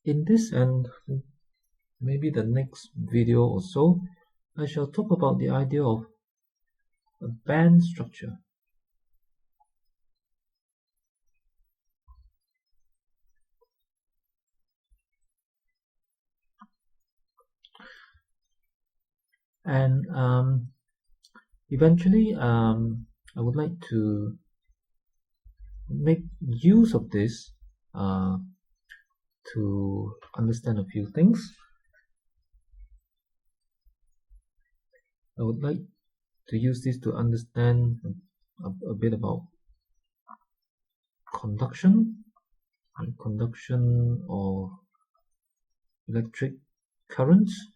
In this and maybe the next video or so, I shall talk about the idea of a band structure. And eventually, I would like to make use of this to understand a few things. I would like to use this to understand a bit about conduction or electric currents,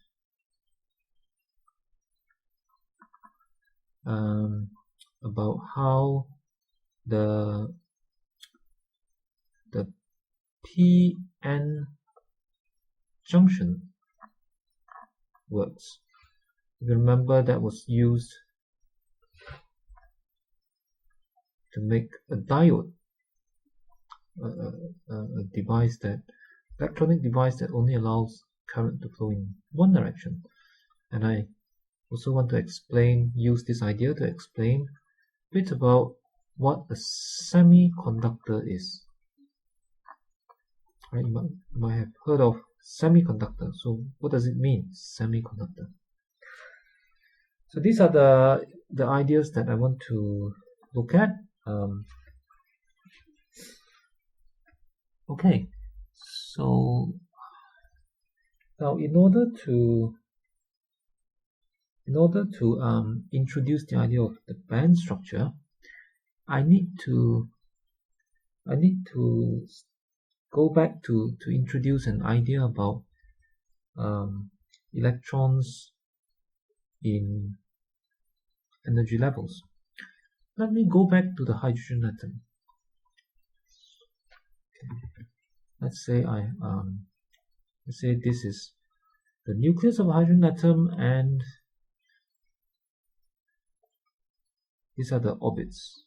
about how the PN junction works. If you remember, that was used to make a diode, a device electronic device that only allows current to flow in one direction. And I also want to use this idea to explain a bit about what a semiconductor is. Right, you might have heard of semiconductor. So what does it mean, semiconductor? So these are the ideas that I want to look at. Okay, so now in order to introduce the idea of the band structure, I need to go back to introduce an idea about electrons in energy levels. Let me go back to the hydrogen atom. Okay. Let's say this is the nucleus of a hydrogen atom, and these are the orbits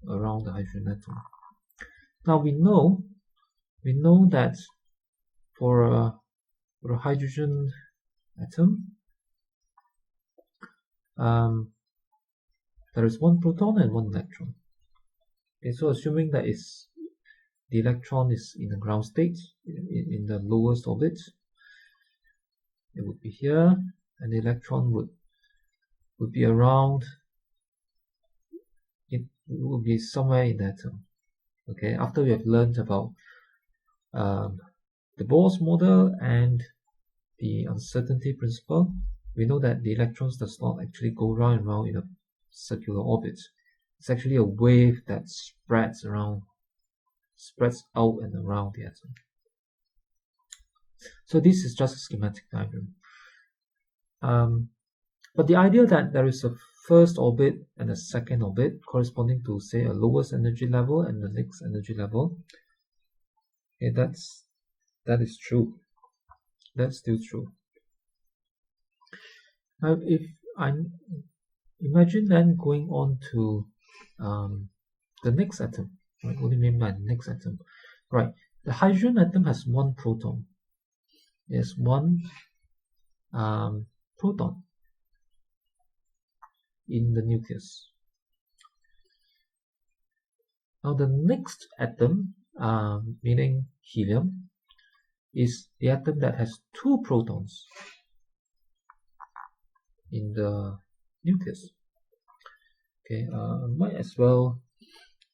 around the hydrogen atom. Now we know that for a hydrogen atom, there is one proton and one electron. Okay, so assuming that the electron is in the ground state, in the lowest orbit, it would be here, and the electron would be around. It would be somewhere in the atom. Okay, after we have learned about the Bohr's model and the uncertainty principle, we know that the electrons does not actually go round and round in a circular orbit. It's actually a wave that spreads out and around the atom. So this is just a schematic diagram. But the idea that there is a first orbit and a second orbit corresponding to, say, a lowest energy level and the next energy level, okay, that is true. That's still true. Now, if I imagine then going on to the next atom, right? What do you mean by next atom? Right, the hydrogen atom has one proton. There's one proton in the nucleus. Now the next atom, meaning helium, is the atom that has two protons in the nucleus. Okay, might as well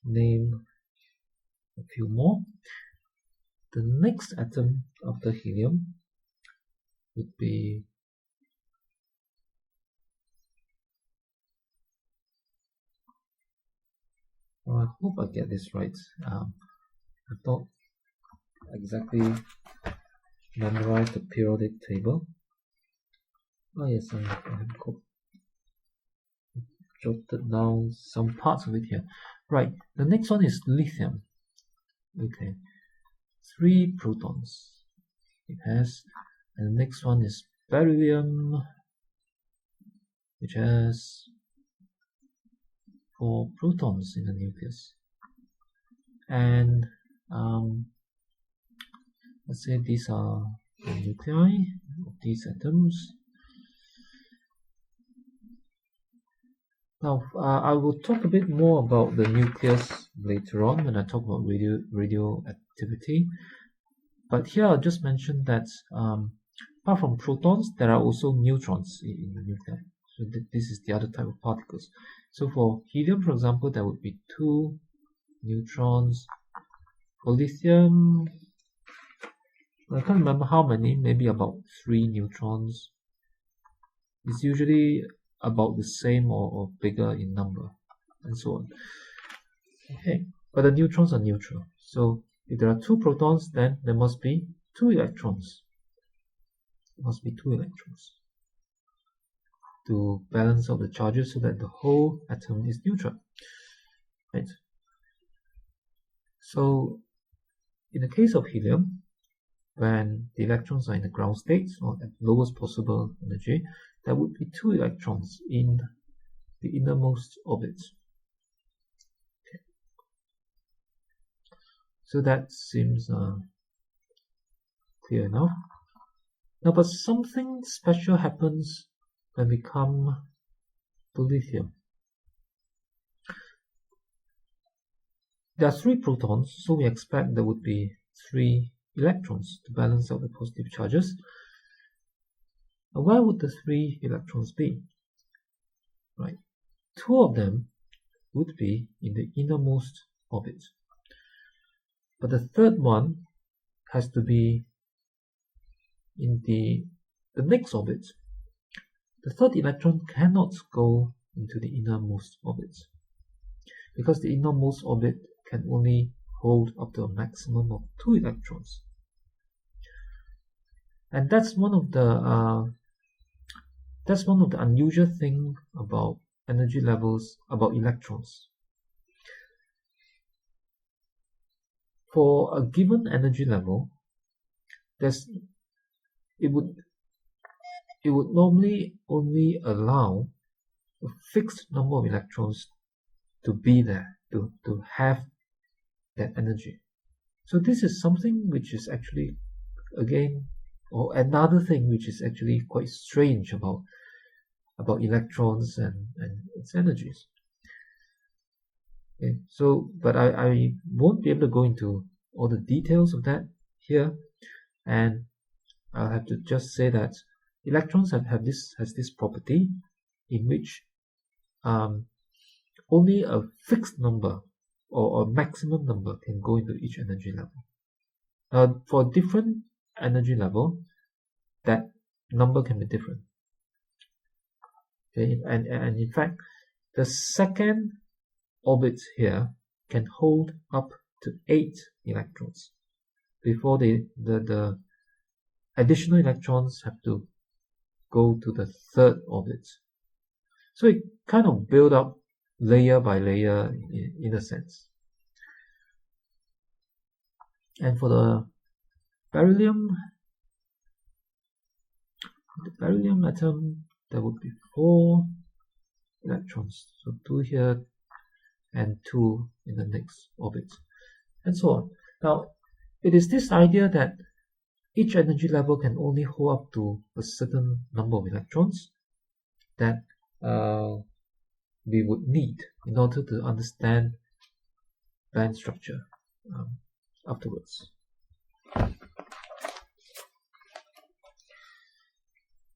name a few more. The next atom after helium would be I hope I get this right. I don't exactly memorize the periodic table. Oh yes, I have jotted down some parts of it here. Right, the next one is lithium. Okay, 3 protons it has, and the next one is beryllium, which has 4 protons in the nucleus. And let's say these are the nuclei of these atoms. Now, I will talk a bit more about the nucleus later on when I talk about radioactivity. But here I'll just mention that apart from protons, there are also neutrons in the nuclei. So this is the other type of particles. So for helium, for example, there would be 2 neutrons. For lithium, I can't remember how many, maybe about 3 neutrons. It's usually about the same or bigger in number, and so on. Okay, but the neutrons are neutral. So if there are 2 protons, then there must be 2 electrons. There must be 2 electrons to balance out the charges so that the whole atom is neutral. Right. So in the case of helium, when the electrons are in the ground state or at lowest possible energy, there would be 2 electrons in the innermost orbit. Okay. So that seems clear enough. Now, but something special happens when we come to lithium. There are 3 protons, so we expect there would be 3 electrons to balance out the positive charges. Now, where would the 3 electrons be? Right, 2 of them would be in the innermost orbit, but the third one has to be in the next orbit. The third electron cannot go into the innermost orbit because the innermost orbit can only hold up to a maximum of 2 electrons. And that's one of the unusual thing about energy levels, about electrons. For a given energy level, it would normally only allow a fixed number of electrons to be there, to have that energy. So this is something which is actually, again, or another thing which is actually quite strange about electrons and its energies. Okay, so, but I won't be able to go into all the details of that here, and I'll have to just say that electrons has this property in which only a fixed number or a maximum number can go into each energy level. For different energy level, that number can be different. Okay, and in fact, the second orbit here can hold up to 8 electrons before the additional electrons have to go to the third orbit. So it kind of build up layer by layer in a sense. And for the beryllium atom, there would be 4 electrons. So 2 here and 2 in the next orbit, and so on. Now, it is this idea that each energy level can only hold up to a certain number of electrons that we would need in order to understand band structure afterwards.